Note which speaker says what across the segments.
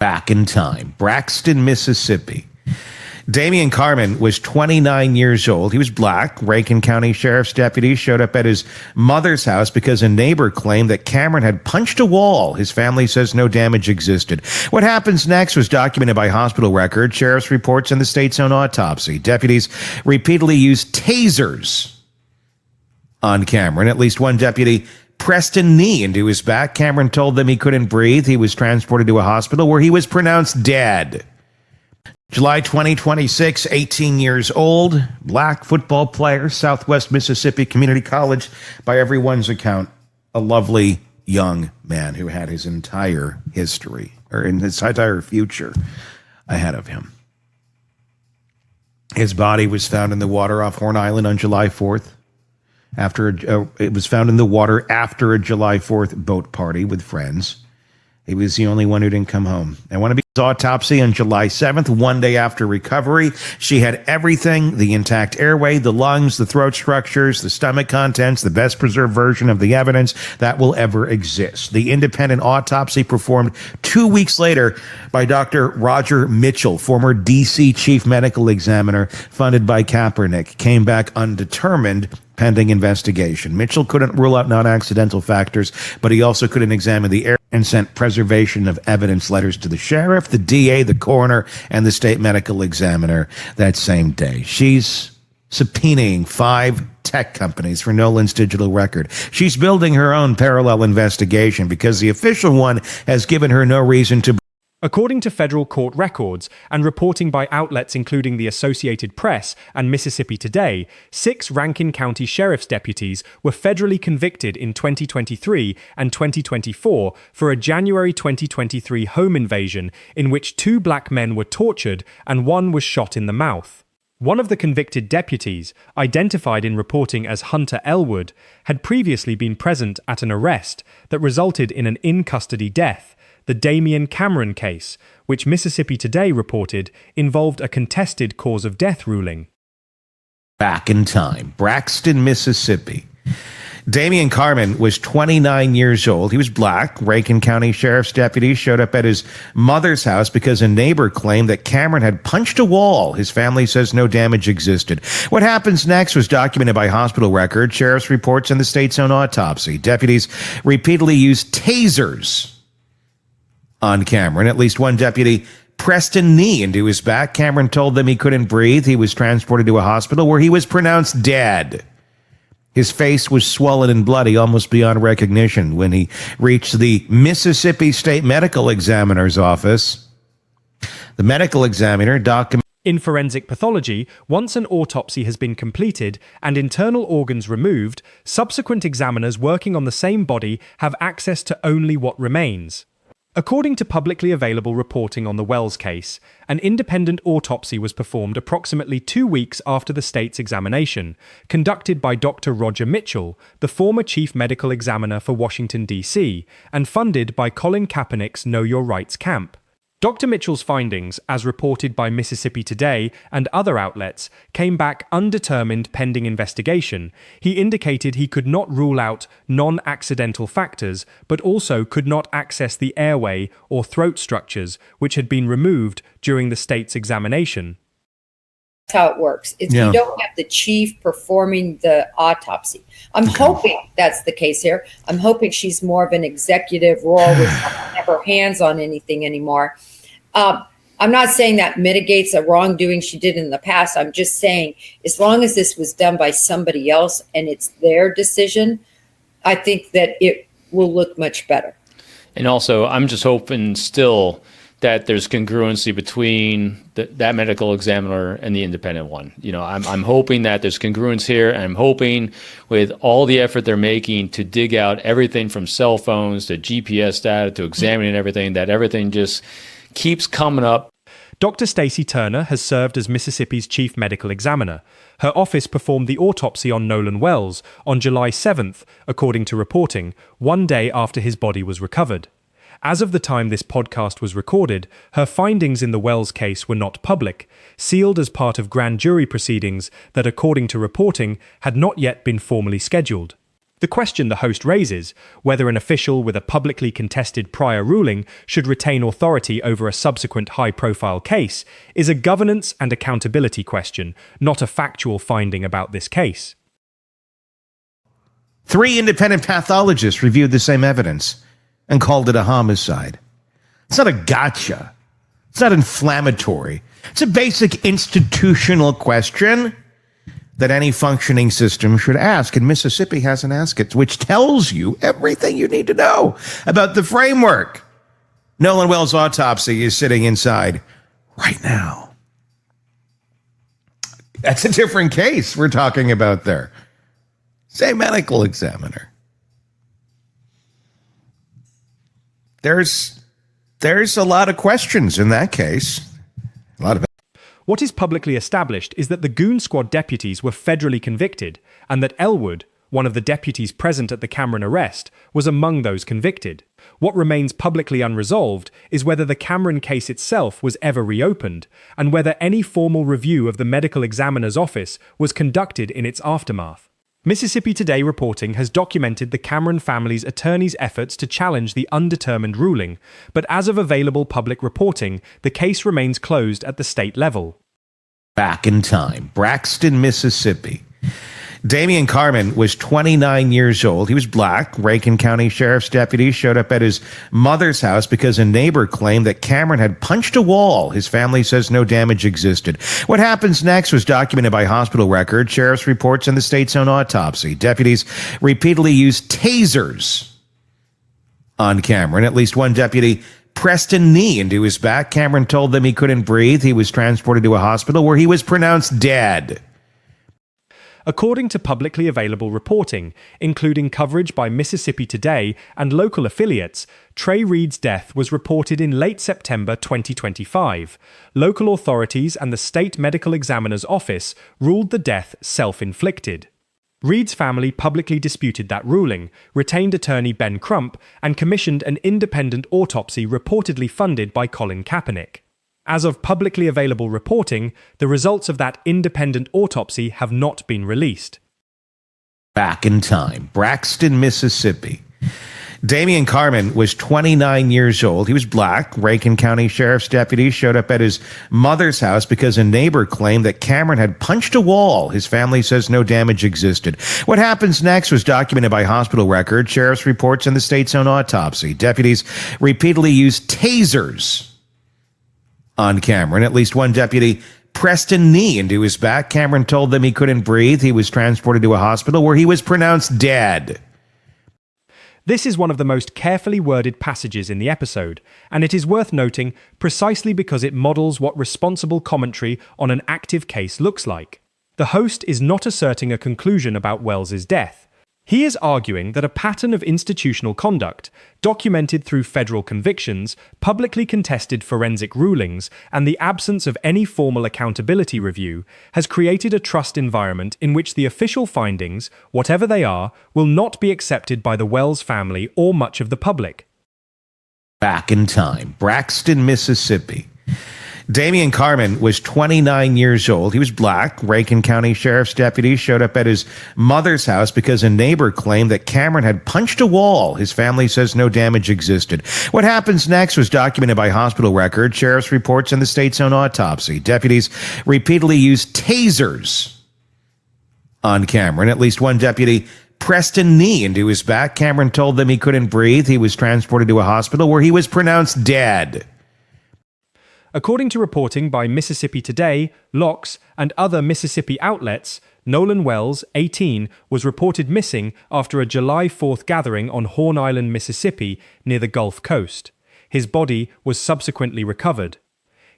Speaker 1: Back in time, Braxton, Mississippi. Damian Carmen was 29 years old. He was black. Rankin County Sheriff's deputies showed up at his mother's house because a neighbor claimed that Cameron had punched a wall. His family says no damage existed. What happens next was documented by hospital records, sheriff's reports, and the state's own autopsy. Deputies repeatedly used tasers on Cameron. At least one deputy pressed a knee into his back. Cameron told them he couldn't breathe. He was transported to a hospital where he was pronounced dead. July 2026, 18 years old, black football player, Southwest Mississippi Community College, by everyone's account, a lovely young man who had his entire history, or in his entire future ahead of him. His body was found in the water off Horn Island on July 4th. It was found in the water after a July 4th boat party with friends. He was the only one who didn't come home. And one of his autopsy on July 7th, one day after recovery, she had everything: the intact airway, the lungs, the throat structures, the stomach contents, the best preserved version of the evidence that will ever exist. The independent autopsy performed 2 weeks later by Dr. Roger Mitchell, former D.C. chief medical examiner, funded by Kaepernick, came back undetermined, pending investigation. Mitchell couldn't rule out non-accidental factors, but he also couldn't examine the air and sent preservation of evidence letters to the sheriff, the DA, the coroner, and the state medical examiner that same day. She's subpoenaing 5 tech companies for Nolan's digital record. She's building her own parallel investigation because the official one has given her no reason to.
Speaker 2: According to federal court records and reporting by outlets including the Associated Press and Mississippi Today, 6 Rankin County Sheriff's deputies were federally convicted in 2023 and 2024 for a January 2023 home invasion in which 2 black men were tortured and 1 was shot in the mouth. One of the convicted deputies, identified in reporting as Hunter Elwood, had previously been present at an arrest that resulted in an in-custody death. The Damian Cameron case, which Mississippi Today reported, involved a contested cause of death ruling.
Speaker 1: Back in time, Braxton, Mississippi. Damian Carmen was 29 years old. He was black. Rankin County Sheriff's deputies showed up at his mother's house because a neighbor claimed that Cameron had punched a wall. His family says no damage existed. What happens next was documented by hospital records, sheriff's reports, and the state's own autopsy. Deputies repeatedly used tasers on Cameron. At least one deputy pressed a knee into his back. Cameron told them he couldn't breathe. He was transported to a hospital where he was pronounced dead. His face was swollen and bloody almost beyond recognition when he reached the Mississippi State Medical Examiner's office. The medical examiner documented.
Speaker 2: In forensic pathology, once an autopsy has been completed and internal organs removed, subsequent examiners working on the same body have access to only what remains. According to publicly available reporting on the Wells case, an independent autopsy was performed approximately 2 weeks after the state's examination, conducted by Dr. Roger Mitchell, the former chief medical examiner for Washington, D.C., and funded by Colin Kaepernick's Know Your Rights camp. Dr. Mitchell's findings, as reported by Mississippi Today and other outlets, came back undetermined pending investigation. He indicated he could not rule out non-accidental factors, but also could not access the airway or throat structures, which had been removed during the state's examination.
Speaker 3: That's how it works. You don't have the chief performing the autopsy. I'm hoping that's the case here. I'm hoping she's more of an executive role with have her hands on anything anymore. I'm not saying that mitigates a wrongdoing she did in the past. I'm just saying as long as this was done by somebody else and it's their decision, I think that it will look much better.
Speaker 4: And also, I'm just hoping still that there's congruency between that medical examiner and the independent one. You know, I'm hoping that there's congruence here, and I'm hoping with all the effort they're making to dig out everything from cell phones to GPS data to examining everything, that everything just keeps coming up.
Speaker 2: Dr. Stacey Turner has served as Mississippi's chief medical examiner. Her office performed the autopsy on Nolan Wells on July 7th, according to reporting, 1 day after his body was recovered. As of the time this podcast was recorded, her findings in the Wells case were not public, sealed as part of grand jury proceedings that, according to reporting, had not yet been formally scheduled. The question the host raises, whether an official with a publicly contested prior ruling should retain authority over a subsequent high-profile case, is a governance and accountability question, not a factual finding about this case.
Speaker 1: 3 independent pathologists reviewed the same evidence and called it a homicide. It's not a gotcha. It's not inflammatory. It's a basic institutional question that any functioning system should ask, and Mississippi hasn't asked it, which tells you everything you need to know about the framework. Nolan Wells' autopsy is sitting inside right now. That's a different case we're talking about there. Say medical examiner. There's a lot of questions in that case. A lot of.
Speaker 2: What is publicly established is that the Goon Squad deputies were federally convicted, and that Elwood, one of the deputies present at the Cameron arrest, was among those convicted. What remains publicly unresolved is whether the Cameron case itself was ever reopened, and whether any formal review of the medical examiner's office was conducted in its aftermath. Mississippi Today reporting has documented the Cameron family's attorney's efforts to challenge the undetermined ruling, but as of available public reporting, the case remains closed at the state level.
Speaker 1: Back in time, Braxton, Mississippi. Damian Carmen was 29 years old. He was black. Rankin County Sheriff's deputies showed up at his mother's house because a neighbor claimed that Cameron had punched a wall. His family says no damage existed. What happens next was documented by hospital records, sheriff's reports, and the state's own autopsy. Deputies repeatedly used tasers on Cameron. At least one deputy pressed a knee into his back. Cameron told them he couldn't breathe. He was transported to a hospital where he was pronounced dead.
Speaker 2: According to publicly available reporting, including coverage by Mississippi Today and local affiliates, Trey Reed's death was reported in late September 2025. Local authorities and the state medical examiner's office ruled the death self-inflicted. Reed's family publicly disputed that ruling, retained attorney Ben Crump, and commissioned an independent autopsy reportedly funded by Colin Kaepernick. As of publicly available reporting, the results of that independent autopsy have not been released.
Speaker 1: Back in time, Braxton, Mississippi. Damian Carmen was 29 years old. He was black. Rankin County Sheriff's deputies showed up at his mother's house because a neighbor claimed that Cameron had punched a wall. His family says no damage existed. What happens next was documented by hospital records, sheriff's reports, and the state's own autopsy. Deputies repeatedly used tasers on Cameron. At least one deputy pressed a knee into his back. Cameron told them he couldn't breathe. He was transported to a hospital where he was pronounced dead.
Speaker 2: This is one of the most carefully worded passages in the episode, and it is worth noting precisely because it models what responsible commentary on an active case looks like. The host is not asserting a conclusion about Wells's death. He is arguing that a pattern of institutional conduct, documented through federal convictions, publicly contested forensic rulings, and the absence of any formal accountability review, has created a trust environment in which the official findings, whatever they are, will not be accepted by the Wells family or much of the public.
Speaker 1: Back in time, Braxton, Mississippi. Damian Carmen was 29 years old. He was black. Rankin County Sheriff's deputies showed up at his mother's house because a neighbor claimed that Cameron had punched a wall. His family says no damage existed. What happens next was documented by hospital records, sheriff's reports, and the state's own autopsy. Deputies repeatedly used tasers on Cameron. At least one deputy pressed a knee into his back. Cameron told them he couldn't breathe. He was transported to a hospital where he was pronounced dead.
Speaker 2: According to reporting by Mississippi Today, Locks, and other Mississippi outlets, Nolan Wells, 18, was reported missing after a July 4th gathering on Horn Island, Mississippi, near the Gulf Coast. His body was subsequently recovered.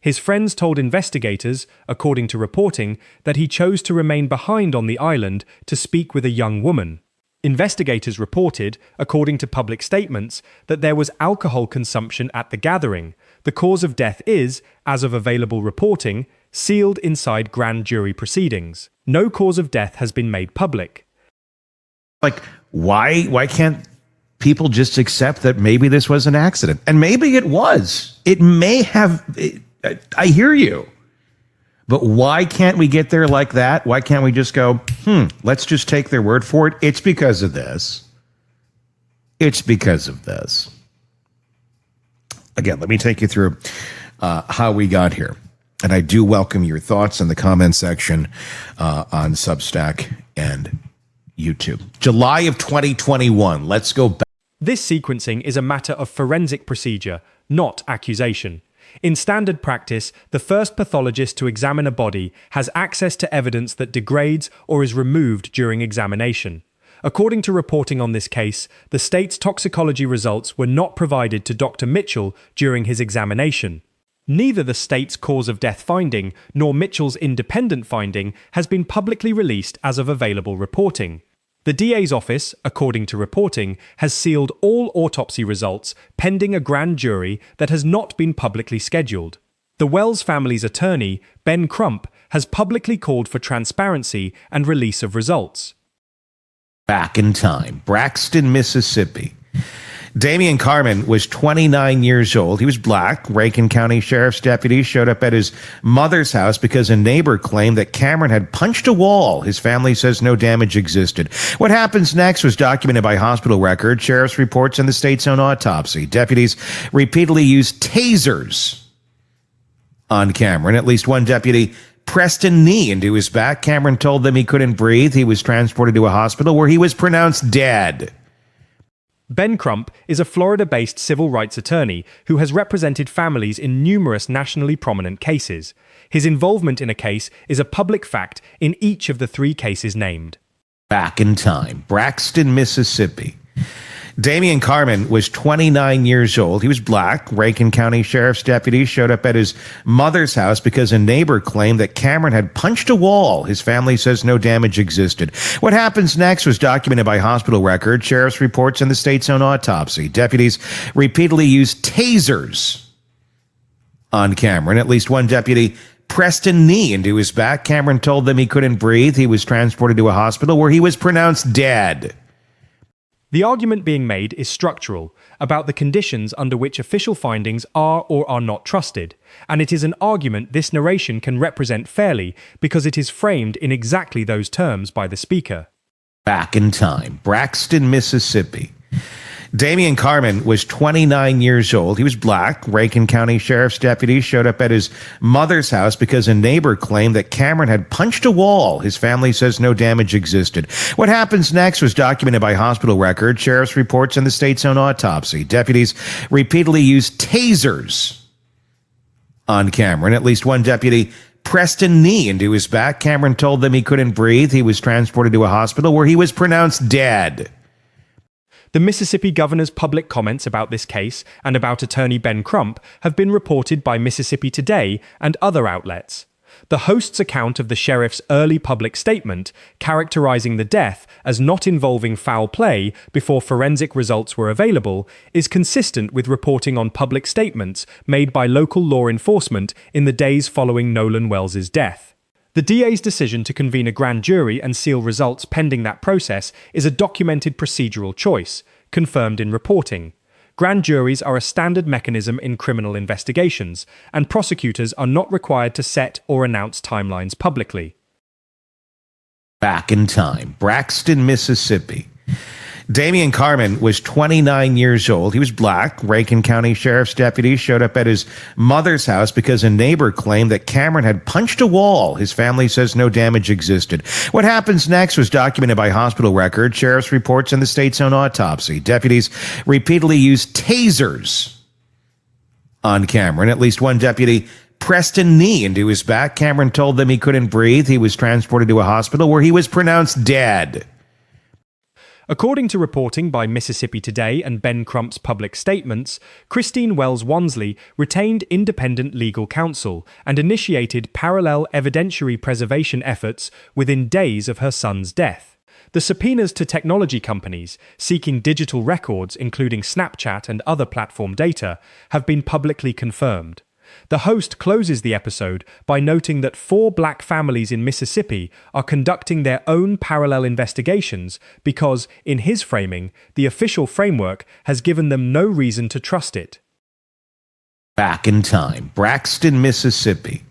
Speaker 2: His friends told investigators, according to reporting, that he chose to remain behind on the island to speak with a young woman. Investigators reported, according to public statements, that there was alcohol consumption at the gathering. The cause of death is, as of available reporting, sealed inside grand jury proceedings. No cause of death has been made public.
Speaker 1: Like, why can't people just accept that maybe this was an accident? And maybe it was. It may have. I hear you. But why can't we get there like that? Why can't we just go, let's just take their word for it? It's because of this. It's because of this. Again, let me take you through how we got here. And I do welcome your thoughts in the comment section on Substack and YouTube. July of 2021. Let's go back.
Speaker 2: This sequencing is a matter of forensic procedure, not accusation. In standard practice, the first pathologist to examine a body has access to evidence that degrades or is removed during examination. According to reporting on this case, the state's toxicology results were not provided to Dr. Mitchell during his examination. Neither the state's cause of death finding nor Mitchell's independent finding has been publicly released as of available reporting. The DA's office, according to reporting, has sealed all autopsy results pending a grand jury that has not been publicly scheduled. The Wells family's attorney, Ben Crump, has publicly called for transparency and release of results.
Speaker 1: Back in time, Braxton, Mississippi. Damian Carmen was 29 years old. He was black. Rankin County Sheriff's deputies showed up at his mother's house because a neighbor claimed that Cameron had punched a wall. His family says no damage existed. What happens next was documented by hospital records, sheriff's reports, and the state's own autopsy. Deputies repeatedly used tasers on Cameron. At least one deputy pressed a knee into his back. Cameron told them he couldn't breathe. He was transported to a hospital where he was pronounced dead.
Speaker 2: Ben Crump is a Florida-based civil rights attorney who has represented families in numerous nationally prominent cases. His involvement in a case is a public fact in each of the 3 cases named.
Speaker 1: Back in time, Braxton, Mississippi. Damian Carmen was 29 years old. He was black. Rankin County Sheriff's deputies showed up at his mother's house because a neighbor claimed that Cameron had punched a wall. His family says no damage existed. What happens next was documented by hospital records, sheriff's reports, and the state's own autopsy. Deputies repeatedly used tasers on Cameron. At least one deputy pressed a knee into his back. Cameron told them he couldn't breathe. He was transported to a hospital where he was pronounced dead.
Speaker 2: The argument being made is structural, about the conditions under which official findings are or are not trusted, and it is an argument this narration can represent fairly because it is framed in exactly those terms by the speaker.
Speaker 1: Back in time, Braxton, Mississippi. Damian Carmen was 29 years old. He was black. Rankin County Sheriff's deputies showed up at his mother's house because a neighbor claimed that Cameron had punched a wall. His family says no damage existed. What happens next was documented by hospital records, sheriff's reports, and the state's own autopsy. Deputies repeatedly used tasers on Cameron. At least one deputy pressed a knee into his back. Cameron told them he couldn't breathe. He was transported to a hospital where he was pronounced dead.
Speaker 2: The Mississippi governor's public comments about this case and about attorney Ben Crump have been reported by Mississippi Today and other outlets. The host's account of the sheriff's early public statement, characterizing the death as not involving foul play before forensic results were available, is consistent with reporting on public statements made by local law enforcement in the days following Nolan Wells' death. The DA's decision to convene a grand jury and seal results pending that process is a documented procedural choice, confirmed in reporting. Grand juries are a standard mechanism in criminal investigations, and prosecutors are not required to set or announce timelines publicly.
Speaker 1: Back in time, Braxton, Mississippi. Damian Carmen was 29 years old. He was black. Rankin County Sheriff's deputies showed up at his mother's house because a neighbor claimed that Cameron had punched a wall. His family says no damage existed. What happens next was documented by hospital records, sheriff's reports, and the state's own autopsy. Deputies repeatedly used tasers on Cameron. At least one deputy pressed a knee into his back. Cameron told them he couldn't breathe. He was transported to a hospital where he was pronounced dead.
Speaker 2: According to reporting by Mississippi Today and Ben Crump's public statements, Christine Wells Wansley retained independent legal counsel and initiated parallel evidentiary preservation efforts within days of her son's death. The subpoenas to technology companies seeking digital records, including Snapchat and other platform data, have been publicly confirmed. The host closes the episode by noting that 4 black families in Mississippi are conducting their own parallel investigations because, in his framing, the official framework has given them no reason to trust it.
Speaker 1: Back in time, Braxton, Mississippi.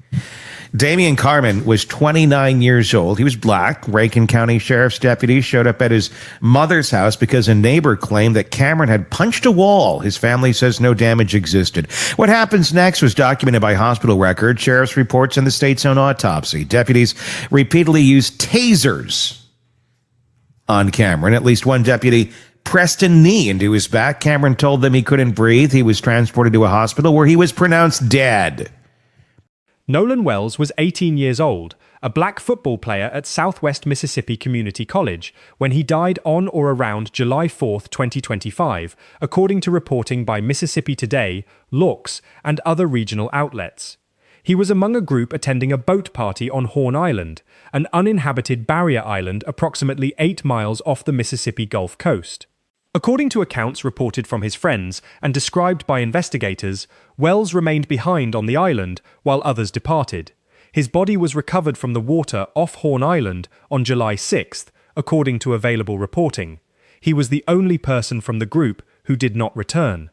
Speaker 1: Damian Carmen was 29 years old. He was black. Rankin County Sheriff's deputies showed up at his mother's house because a neighbor claimed that Cameron had punched a wall. His family says no damage existed. What happens next was documented by hospital records, sheriff's reports, and the state's own autopsy. Deputies repeatedly used tasers on Cameron. At least one deputy pressed a knee into his back. Cameron told them he couldn't breathe. He was transported to a hospital where he was pronounced dead.
Speaker 2: Nolan Wells was 18 years old, a black football player at Southwest Mississippi Community College, when he died on or around July 4, 2025, according to reporting by Mississippi Today, Looks, and other regional outlets. He was among a group attending a boat party on Horn Island, an uninhabited barrier island approximately 8 miles off the Mississippi Gulf Coast. According to accounts reported from his friends and described by investigators, Wells remained behind on the island while others departed. His body was recovered from the water off Horn Island on July 6th, according to available reporting. He was the only person from the group who did not return.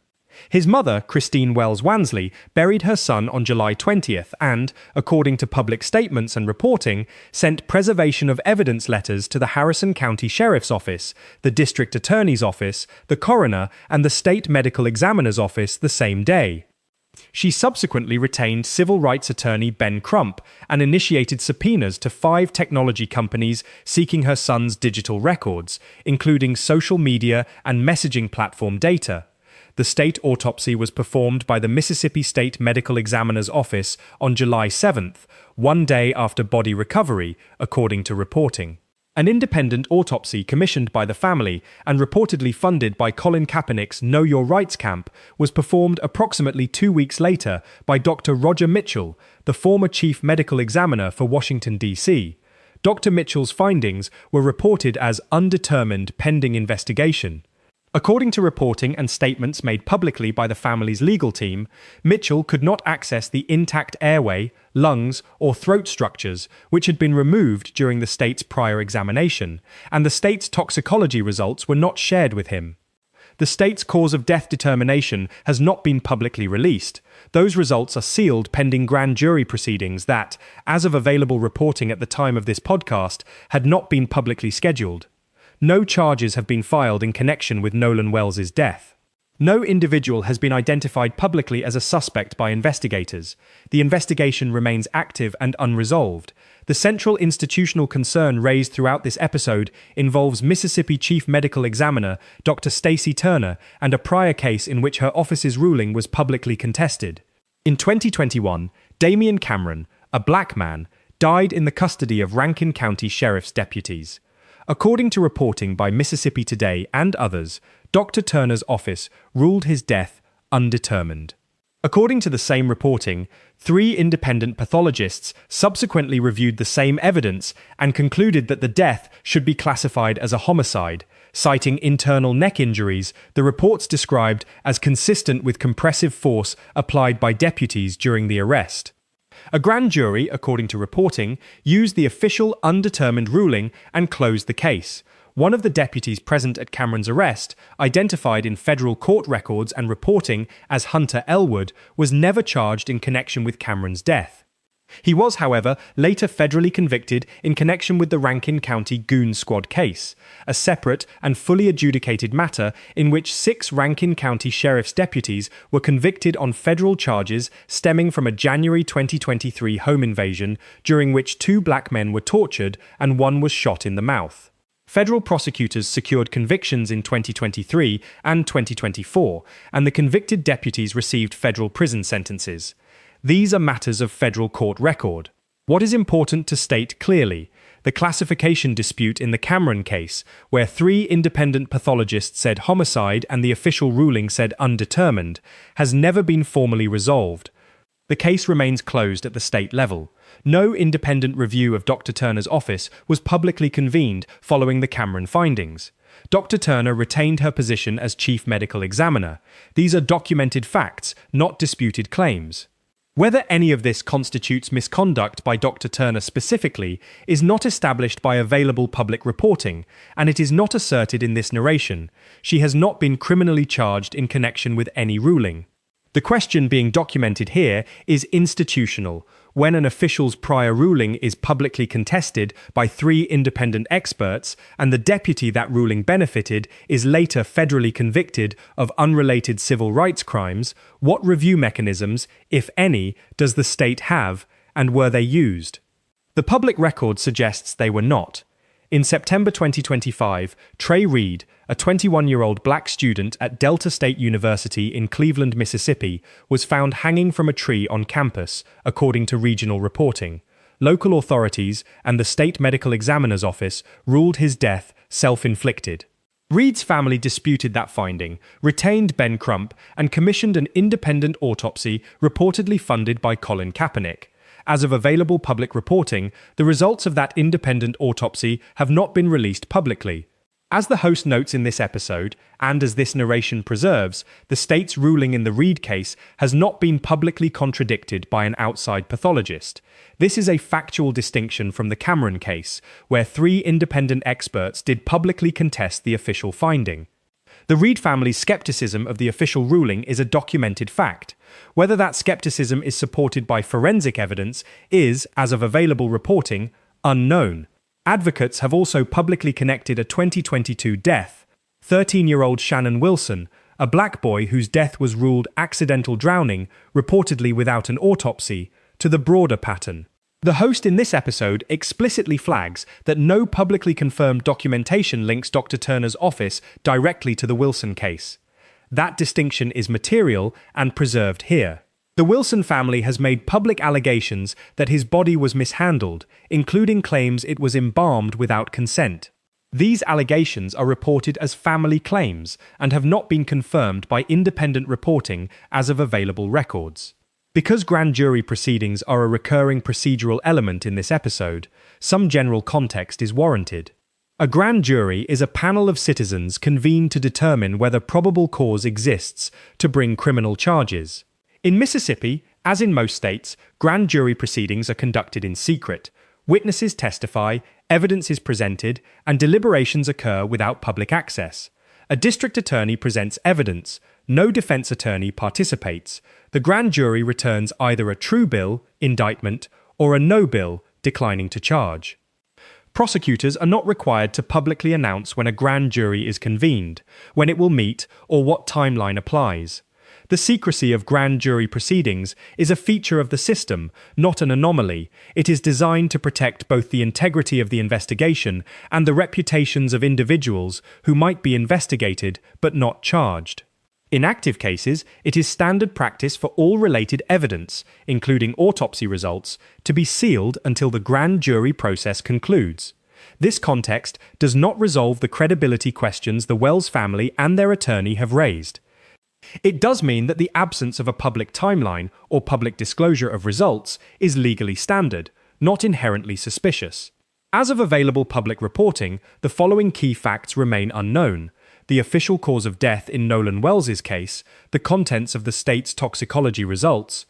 Speaker 2: His mother, Christine Wells Wansley, buried her son on July 20th and, according to public statements and reporting, sent preservation of evidence letters to the Harrison County Sheriff's Office, the District Attorney's Office, the Coroner, and the State Medical Examiner's Office the same day. She subsequently retained civil rights attorney Ben Crump and initiated subpoenas to 5 technology companies seeking her son's digital records, including social media and messaging platform data. The state autopsy was performed by the Mississippi State Medical Examiner's Office on July 7th, one day after body recovery, according to reporting. An independent autopsy commissioned by the family and reportedly funded by Colin Kaepernick's Know Your Rights camp was performed approximately 2 weeks later by Dr. Roger Mitchell, the former chief medical examiner for Washington, D.C. Dr. Mitchell's findings were reported as undetermined pending investigation. According to reporting and statements made publicly by the family's legal team, Mitchell could not access the intact airway, lungs, or throat structures which had been removed during the state's prior examination, and the state's toxicology results were not shared with him. The state's cause of death determination has not been publicly released. Those results are sealed pending grand jury proceedings that, as of available reporting at the time of this podcast, had not been publicly scheduled. No charges have been filed in connection with Nolan Wells' death. No individual has been identified publicly as a suspect by investigators. The investigation remains active and unresolved. The central institutional concern raised throughout this episode involves Mississippi Chief Medical Examiner Dr. Stacey Turner and a prior case in which her office's ruling was publicly contested. In 2021, Damian Cameron, a black man, died in the custody of Rankin County Sheriff's deputies. According to reporting by Mississippi Today and others, Dr. Turner's office ruled his death undetermined. According to the same reporting, 3 independent pathologists subsequently reviewed the same evidence and concluded that the death should be classified as a homicide, citing internal neck injuries the reports described as consistent with compressive force applied by deputies during the arrest. A grand jury, according to reporting, used the official undetermined ruling and closed the case. One of the deputies present at Cameron's arrest, identified in federal court records and reporting as Hunter Elwood, was never charged in connection with Cameron's death. He was, however, later federally convicted in connection with the Rankin County Goon Squad case, a separate and fully adjudicated matter in which 6 Rankin County Sheriff's deputies were convicted on federal charges stemming from a January 2023 home invasion during which 2 black men were tortured and 1 was shot in the mouth. Federal prosecutors secured convictions in 2023 and 2024, and the convicted deputies received federal prison sentences. These are matters of federal court record. What is important to state clearly, the classification dispute in the Cameron case, where 3 independent pathologists said homicide and the official ruling said undetermined, has never been formally resolved. The case remains closed at the state level. No independent review of Dr. Turner's office was publicly convened following the Cameron findings. Dr. Turner retained her position as chief medical examiner. These are documented facts, not disputed claims. Whether any of this constitutes misconduct by Dr. Turner specifically is not established by available public reporting, and it is not asserted in this narration. She has not been criminally charged in connection with any ruling. The The question being documented here is institutional, when an official's prior ruling is publicly contested by 3 independent experts and the deputy that ruling benefited is later federally convicted of unrelated civil rights crimes. What review mechanisms, if any, does the state have, and were they used? The public record suggests they were not. In September 2025, Trey Reed, a 21-year-old black student at Delta State University in Cleveland, Mississippi, was found hanging from a tree on campus, according to regional reporting. Local authorities and the state medical examiner's office ruled his death self-inflicted. Reed's family disputed that finding, retained Ben Crump, and commissioned an independent autopsy reportedly funded by Colin Kaepernick. As of available public reporting, the results of that independent autopsy have not been released publicly. As the host notes in this episode, and as this narration preserves, the state's ruling in the Reed case has not been publicly contradicted by an outside pathologist. This is a factual distinction from the Cameron case, where 3 independent experts did publicly contest the official finding. The Reed family's skepticism of the official ruling is a documented fact. Whether that skepticism is supported by forensic evidence is, as of available reporting, unknown. Advocates have also publicly connected a 2022 death, 13-year-old Shannon Wilson, a black boy whose death was ruled accidental drowning, reportedly without an autopsy, to the broader pattern. The host in this episode explicitly flags that no publicly confirmed documentation links Dr. Turner's office directly to the Wilson case. That distinction is material and preserved here. The Wilson family has made public allegations that his body was mishandled, including claims it was embalmed without consent. These allegations are reported as family claims and have not been confirmed by independent reporting as of available records. Because grand jury proceedings are a recurring procedural element in this episode, some general context is warranted. A grand jury is a panel of citizens convened to determine whether probable cause exists to bring criminal charges. In Mississippi, as in most states, grand jury proceedings are conducted in secret. Witnesses testify, evidence is presented, and deliberations occur without public access. A district attorney presents evidence. No defense attorney participates. The grand jury returns either a true bill, indictment, or a no bill, declining to charge. Prosecutors are not required to publicly announce when a grand jury is convened, when it will meet, or what timeline applies. The secrecy of grand jury proceedings is a feature of the system, not an anomaly. It is designed to protect both the integrity of the investigation and the reputations of individuals who might be investigated but not charged. In active cases, it is standard practice for all related evidence, including autopsy results, to be sealed until the grand jury process concludes. This context does not resolve the credibility questions the Wells family and their attorney have raised. It does mean that the absence of a public timeline or public disclosure of results is legally standard, not inherently suspicious. As of available public reporting, the following key facts remain unknown: the official cause of death in Nolan Wells' case, the contents of the state's toxicology results,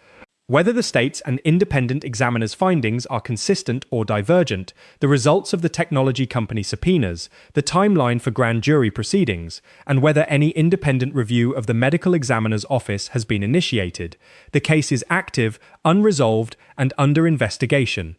Speaker 2: whether the state's and independent examiner's findings are consistent or divergent, the results of the technology company subpoenas, the timeline for grand jury proceedings, and whether any independent review of the medical examiner's office has been initiated. The case is active, unresolved, and under investigation.